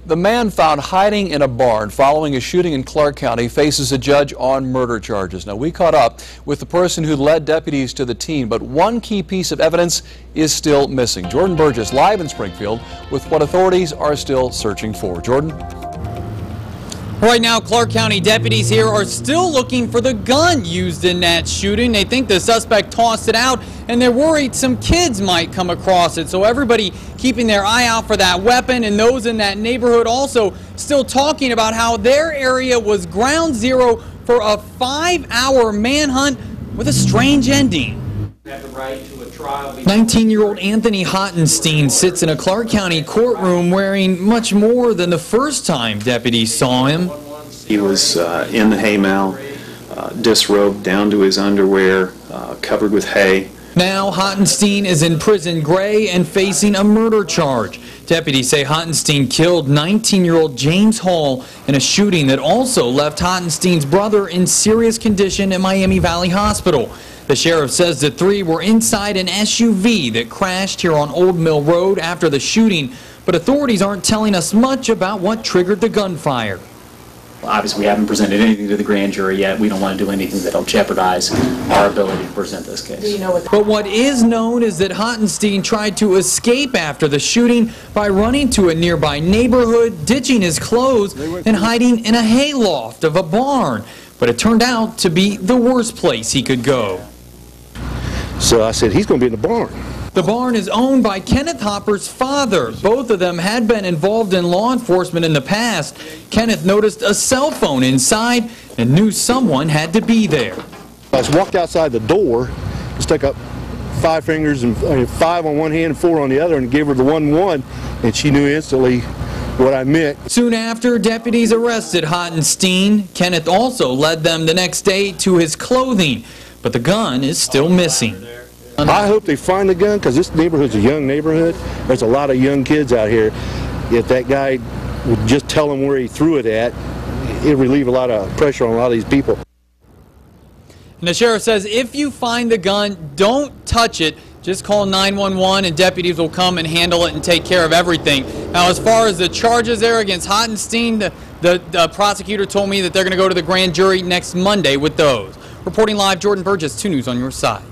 The man found hiding in a barn following a shooting in Clark County faces a judge on murder charges. Now, we caught up with the person who led deputies to the scene, but one key piece of evidence is still missing. Jordan Burgess live in Springfield with what authorities are still searching for. Jordan? Right now, Clark County deputies here are still looking for the gun used in that shooting. They think the suspect tossed it out, and they're worried some kids might come across it. So everybody keeping their eye out for that weapon, and those in that neighborhood also still talking about how their area was ground zero for a 5-hour manhunt with a strange ending. 19-year-old Anthony Hottenstein sits in a Clark County courtroom wearing much more than the first time deputies saw him. He was in the hay mow, disrobed down to his underwear, covered with hay. Now Hottenstein is in prison gray and facing a murder charge. Deputies say Hottenstein killed 19-year-old James Hall in a shooting that also left Hottenstein's brother in serious condition at Miami Valley Hospital. The sheriff says the three were inside an SUV that crashed here on Old Mill Road after the shooting, but authorities aren't telling us much about what triggered the gunfire. Obviously, we haven't presented anything to the grand jury yet. We don't want to do anything that'll jeopardize our ability to present this case. But what is known is that Hottenstein tried to escape after the shooting by running to a nearby neighborhood, ditching his clothes, and hiding in a hayloft of a barn. But it turned out to be the worst place he could go. So I said, he's going to be in the barn. The barn is owned by Kenneth Hopper's father. Both of them had been involved in law enforcement in the past. Kenneth noticed a cell phone inside and knew someone had to be there. I just walked outside the door, stuck up 5 fingers, and 5 on one hand and 4 on the other, and gave her the 1-1, and she knew instantly what I meant. Soon after, deputies arrested Hottenstein. Kenneth also led them the next day to his clothing, but the gun is still missing. I hope they find the gun, because this neighborhood's a young neighborhood. There's a lot of young kids out here. If that guy would just tell them where he threw it at, it'd relieve a lot of pressure on a lot of these people. And the sheriff says if you find the gun, don't touch it. Just call 911 and deputies will come and handle it and take care of everything. Now, as far as the charges there against Hottenstein, the prosecutor told me that they're going to go to the grand jury next Monday with those. Reporting live, Jordan Burgess, 2 News on your side.